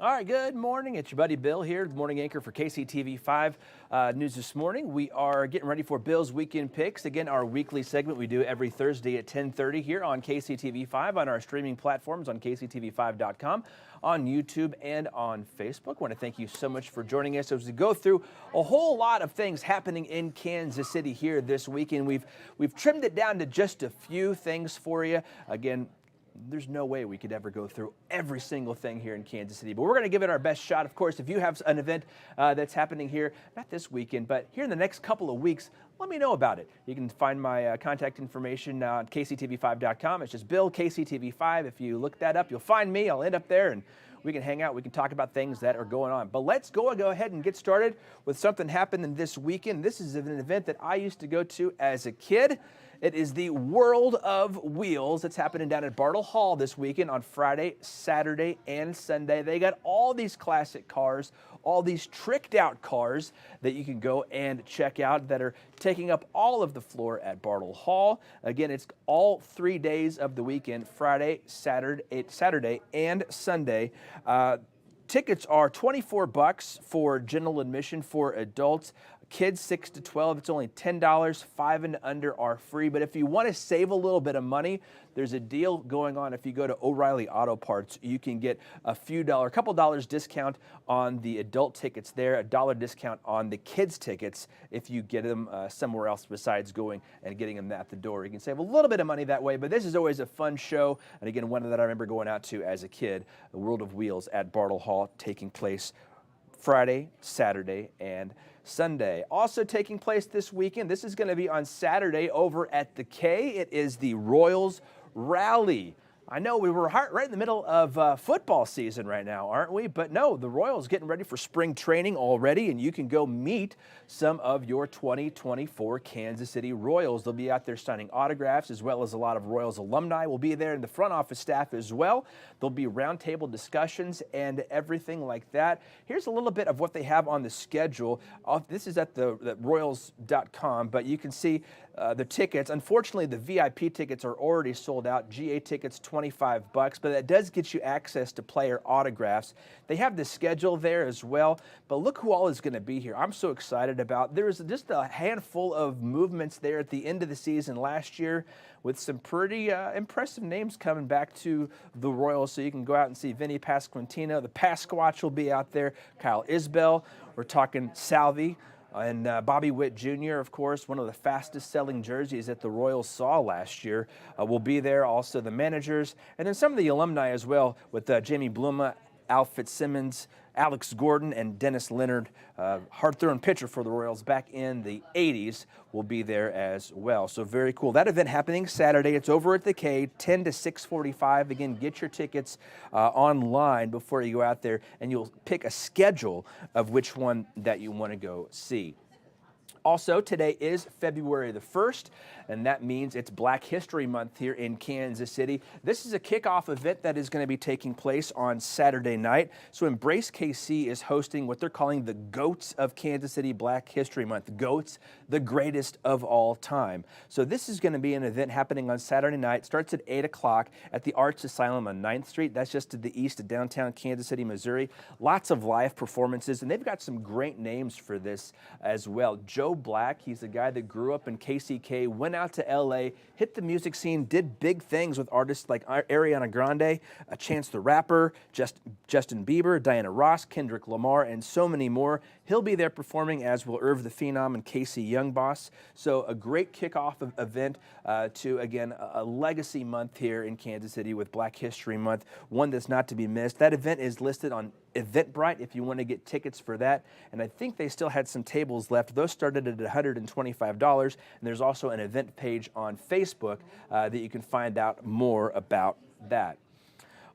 All right, good morning. It's your buddy Bill here, the morning anchor for KCTV5 News this morning. We are getting ready for Bill's Weekend Picks. Again, our weekly segment we do every Thursday at 10:30 here on KCTV5 on our streaming platforms on KCTV5.com, on YouTube, and on Facebook. I want to thank you so much for joining us as we go through a whole lot of things happening in Kansas City here this weekend. We've trimmed it down to just a few things for you. Again, there's no way we could ever go through every single thing here in Kansas City, but we're going to give it our best shot. Of course, if you have an event that's happening here, not this weekend, but here in the next couple of weeks, let me know about it. You can find my contact information on KCTV5.com. It's just Bill KCTV5. If you look that up, you'll find me. I'll end up there and we can hang out. We can talk about things that are going on. But let's go ahead and get started with something happening this weekend. This is an event that I used to go to as a kid. It is the World of Wheels. It's happening down at Bartle Hall this weekend on Friday, Saturday, and Sunday. They got all these classic cars, all these tricked out cars that you can go and check out that are taking up all of the floor at Bartle Hall. Again, it's all 3 days of the weekend, Friday, Saturday, and Sunday. Tickets are $24 for general admission for adults. Kids 6 to 12, it's only $10. 5 and under are free. But if you want to save a little bit of money, there's a deal going on. If you go to O'Reilly Auto Parts, you can get a couple dollars discount on the adult tickets there, $1 discount on the kids tickets if you get them somewhere else besides going and getting them at the door. You can save a little bit of money that way, but this is always a fun show. And again, one that I remember going out to as a kid, the World of Wheels at Bartle Hall, taking place Friday, Saturday, and Sunday. Also taking place this weekend, this is going to be on Saturday over at the K. It is the Royals Rally. I know we were right in the middle of football season right now, aren't we? But no, the Royals getting ready for spring training already, and you can go meet some of your 2024 Kansas City Royals. They'll be out there signing autographs, as well as a lot of Royals alumni will be there, and the front office staff as well. There'll be roundtable discussions and everything like that. Here's a little bit of what they have on the schedule. This is at the Royals.com, but you can see the tickets. Unfortunately, the VIP tickets are already sold out. GA tickets, $25, but that does get you access to player autographs. They have the schedule there as well, but look who all is going to be here. I'm so excited about. There was just a handful of movements there at the end of the season last year with some pretty impressive names coming back to the Royals, so you can go out and see Vinny Pasquantino. The Pasquatch will be out there. Kyle Isbell. We're talking Salvi. And Bobby Witt Jr., of course, one of the fastest selling jerseys that the Royals saw last year, will be there. Also the managers, and then some of the alumni as well with Jamie Bluma, Al Fitzsimmons, Alex Gordon, and Dennis Leonard, hard-throwing pitcher for the Royals back in the 80s, will be there as well. So very cool. That event happening Saturday. It's over at the K, 10 to 6:45. Again, get your tickets online before you go out there, and you'll pick a schedule of which one that you want to go see. Also, today is February the 1st, and that means it's Black History Month here in Kansas City. This is a kickoff event that is going to be taking place on Saturday night. So Embrace KC is hosting what they're calling the GOATs of Kansas City Black History Month. GOATs, the greatest of all time. So this is going to be an event happening on Saturday night. Starts at 8 o'clock at the Arts Asylum on 9th Street. That's just to the east of downtown Kansas City, Missouri. Lots of live performances, and they've got some great names for this as well. Joe Black, he's the guy that grew up in KCK, went out to LA, hit the music scene, did big things with artists like Ariana Grande, Chance the Rapper, Justin Bieber, Diana Ross, Kendrick Lamar, and so many more. He'll be there performing, as will Irv the Phenom and Casey Young Boss. So a great kickoff event to, again, a legacy month here in Kansas City with Black History Month, one that's not to be missed. That event is listed on Eventbrite if you want to get tickets for that, and I think they still had some tables left. Those started at $125, and there's also an event page on Facebook that you can find out more about that.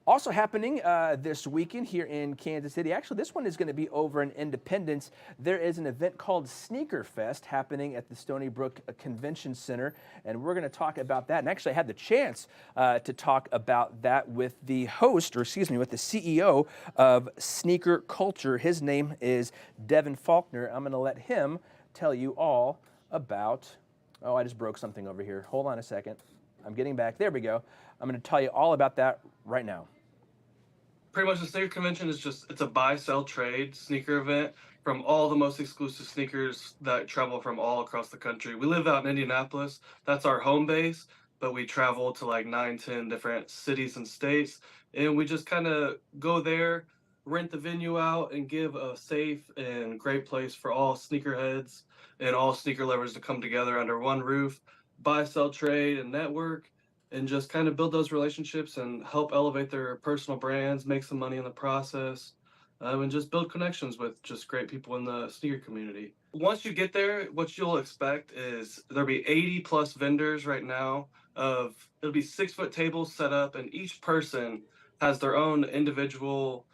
Also happening this weekend here in Kansas City, actually this one is going to be over in Independence. There is an event called Sneaker Fest happening at the Stony Brook Convention Center, and we're going to talk about that. And actually I had the chance to talk about that with the host, or excuse me, with the CEO of Sneaker Culture. His name is Devin Faulkner. I'm going to let him tell you all about, oh, I just broke something over here. Hold on a second. I'm getting back. There we go. I'm going to tell you all about that right now. Pretty much the sneaker convention is just it's a buy sell trade sneaker event from all the most exclusive sneakers that travel from all across the country. We live out in Indianapolis. That's our home base, but we travel to like 9, 10 different cities and states, and we just kind of go there, rent the venue out, and give a safe and great place for all sneakerheads and all sneaker lovers to come together under one roof, buy, sell, trade, and network, and just kind of build those relationships and help elevate their personal brands, make some money in the process, and just build connections with just great people in the sneaker community. Once you get there, what you'll expect is there'll be 80 plus vendors right now. It'll be 6 foot tables set up, and each person has their own individual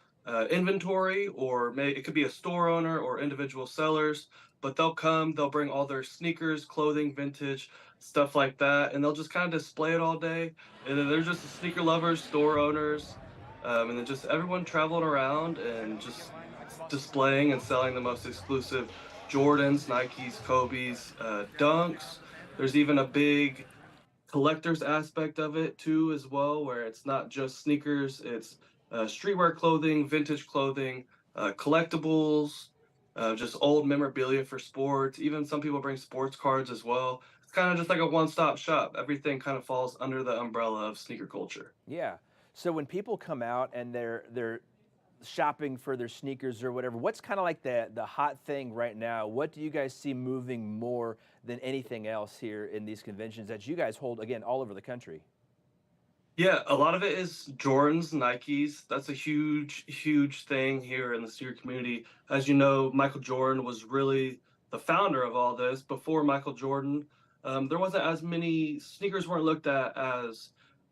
inventory, or it could be a store owner or individual sellers. But they'll come, they'll bring all their sneakers, clothing, vintage stuff like that, and they'll just kind of display it all day. And then there's just the sneaker lovers, store owners, and then just everyone traveling around and just displaying and selling the most exclusive Jordans, Nikes, Kobe's, Dunks. There's even a big collector's aspect of it too, as well, where it's not just sneakers, it's streetwear clothing, vintage clothing, collectibles, just old memorabilia for sports. Even some people bring sports cards as well. It's kind of just like a one-stop shop. Everything kind of falls under the umbrella of sneaker culture. Yeah. So when people come out and they're shopping for their sneakers or whatever, what's kind of like the hot thing right now? What do you guys see moving more than anything else here in these conventions that you guys hold again all over the country? Yeah, a lot of it is Jordans, Nikes. That's a huge, huge thing here in the sneaker community. As you know, Michael Jordan was really the founder of all this. Before Michael Jordan, there wasn't as many sneakers weren't looked at as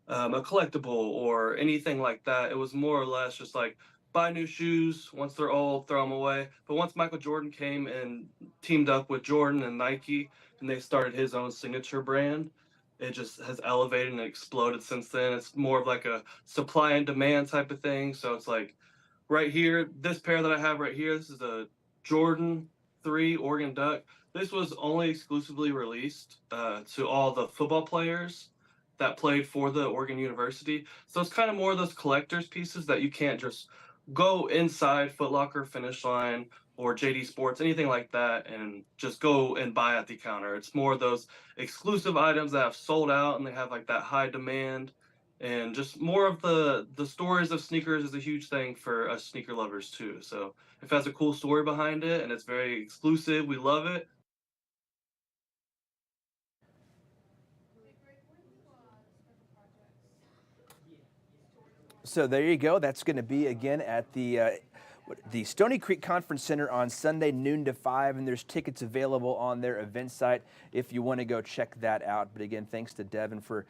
a collectible or anything like that. It was more or less just like buy new shoes. Once they're old, throw them away. But once Michael Jordan came and teamed up with Jordan and Nike, and they started his own signature brand, it just has elevated and exploded since then. It's more of like a supply and demand type of thing. So it's like right here, this pair that I have right here, this is a Jordan 3 Oregon Duck. This was only exclusively released to all the football players that played for the Oregon University. So it's kind of more of those collector's pieces that you can't just go inside Foot Locker, Finish Line, or JD Sports, anything like that, and just go and buy at the counter. It's more of those exclusive items that have sold out and they have like that high demand, and just more of the stories of sneakers is a huge thing for us sneaker lovers too. So if it has a cool story behind it and it's very exclusive, we love it. So there you go. That's going to be again at the Stony Creek Conference Center on Sunday, noon to 5, and there's tickets available on their event site if you want to go check that out. But again, thanks to Devin for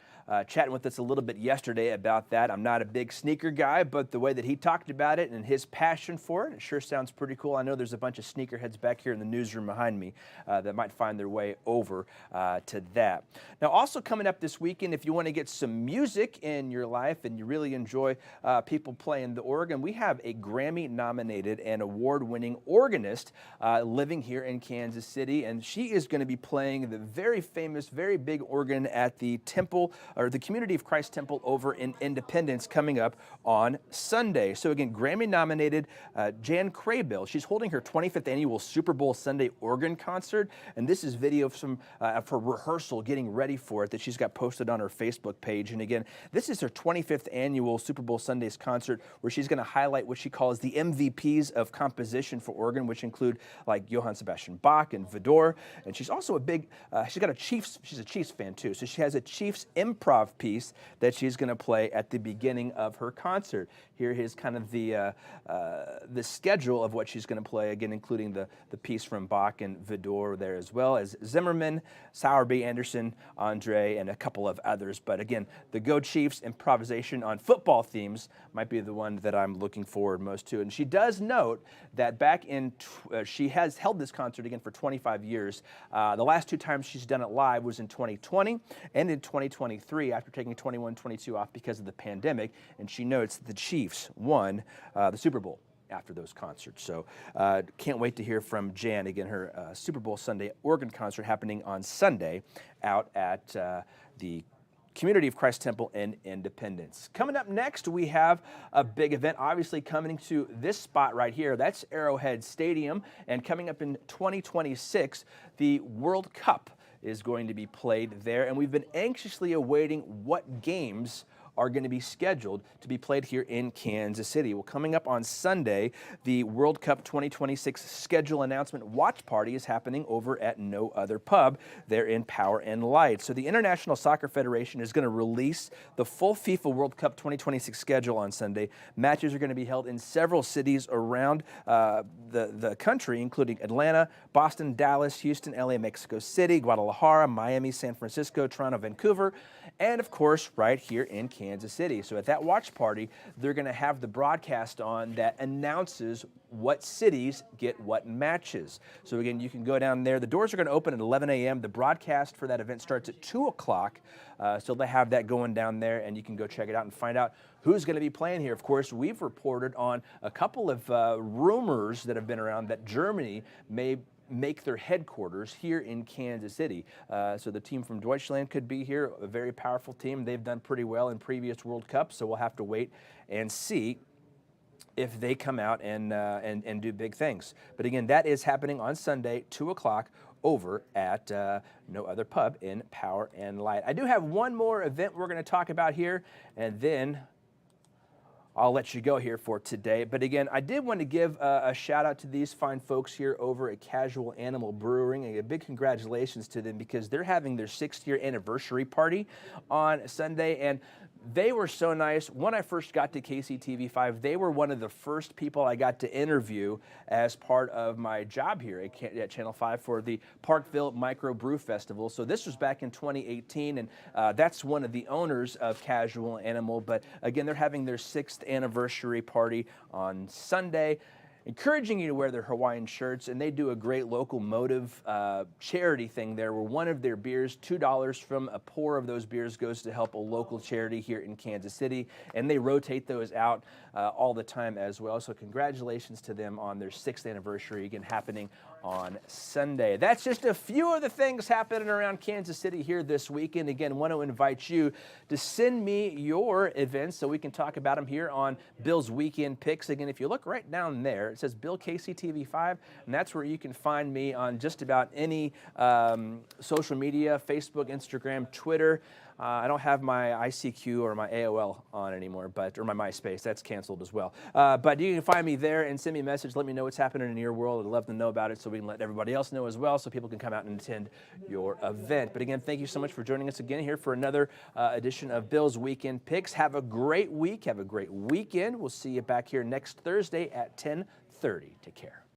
chatting with us a little bit yesterday about that. I'm not a big sneaker guy, but the way that he talked about it and his passion for it, it sure sounds pretty cool. I know there's a bunch of sneakerheads back here in the newsroom behind me that might find their way over to that. Now, also coming up this weekend, if you want to get some music in your life and you really enjoy people playing the organ, we have a Grammy-nominated and award-winning organist living here in Kansas City, and she is going to be playing the very famous, very big organ at the Temple, or the Community of Christ Temple over in Independence, coming up on Sunday. So again, Grammy-nominated Jan Craybill. She's holding her 25th annual Super Bowl Sunday organ concert, and this is video of some of her rehearsal getting ready for it that she's got posted on her Facebook page. And again, this is her 25th annual Super Bowl Sundays concert, where she's going to highlight what she calls the MVPs of composition for organ, which include like Johann Sebastian Bach and Vidor. And she's also a big, she's a Chiefs fan too. So she has a Chiefs improv piece that she's going to play at the beginning of her concert. Here is kind of the schedule of what she's going to play, again, including the piece from Bach and Vidor there, as well as Zimmerman, Sowerby, Anderson, Andre, and a couple of others. But again, the Go Chiefs improvisation on football themes might be the one that I'm looking forward most to. And she does note that back in, she has held this concert again for 25 years. The last two times she's done it live was in 2020 and in 2023 after taking 21-22 off because of the pandemic. And she notes the Chiefs won the Super Bowl after those concerts. So can't wait to hear from Jan again, her Super Bowl Sunday organ concert happening on Sunday out at the Community of Christ Temple in Independence. Coming up next, we have a big event, obviously coming to this spot right here. That's Arrowhead Stadium. And coming up in 2026, the World Cup is going to be played there. And we've been anxiously awaiting what games are going to be scheduled to be played here in Kansas City. Well, coming up on Sunday, the World Cup 2026 schedule announcement watch party is happening over at No Other Pub there in Power and Light. So the International Soccer Federation is going to release the full FIFA World Cup 2026 schedule on Sunday. Matches are going to be held in several cities around the country, including Atlanta, Boston, Dallas, Houston, LA, Mexico City, Guadalajara, Miami, San Francisco, Toronto, Vancouver, and of course right here in Kansas City. So at that watch party, they're going to have the broadcast on that announces what cities get what matches. So again, you can go down there. The doors are going to open at 11 a.m. The broadcast for that event starts at 2 o'clock. So they have that going down there, and you can go check it out and find out who's going to be playing here. Of course, we've reported on a couple of rumors that have been around that Germany may make their headquarters here in Kansas City. So the team from Deutschland could be here, a very powerful team. They've done pretty well in previous World Cups, so we'll have to wait and see if they come out and do big things. But again, that is happening on Sunday, 2 o'clock, over at No Other Pub in Power and Light. I do have one more event we're going to talk about here, and then I'll let you go here for today. But again, I did want to give a shout out to these fine folks here over at Casual Animal Brewing, and a big congratulations to them because they're having their 6th-year anniversary party on Sunday, and they were so nice. When I first got to KCTV5, they were one of the first people I got to interview as part of my job here at Channel 5 for the Parkville Micro Brew Festival. So this was back in 2018, and that's one of the owners of Casual Animal. But again, they're having their 6th anniversary party on Sunday, encouraging you to wear their Hawaiian shirts, and they do a great local motive charity thing there where one of their beers, $2 from a pour of those beers goes to help a local charity here in Kansas City, and they rotate those out all the time as well. So congratulations to them on their 6th anniversary, again happening on Sunday. That's just a few of the things happening around Kansas City here this weekend. Again, want to invite you to send me your events so we can talk about them here on Bill's Weekend Picks. Again, if you look right down there, it says Bill KCTV5, and that's where you can find me on just about any social media, Facebook, Instagram, Twitter. I don't have my ICQ or my AOL on anymore, or my MySpace. That's canceled as well. But you can find me there and send me a message. Let me know what's happening in your world. I'd love to know about it so we can let everybody else know as well so people can come out and attend your event. But again, thank you so much for joining us again here for another edition of Bill's Weekend Picks. Have a great week. Have a great weekend. We'll see you back here next Thursday at 10:30. Take care.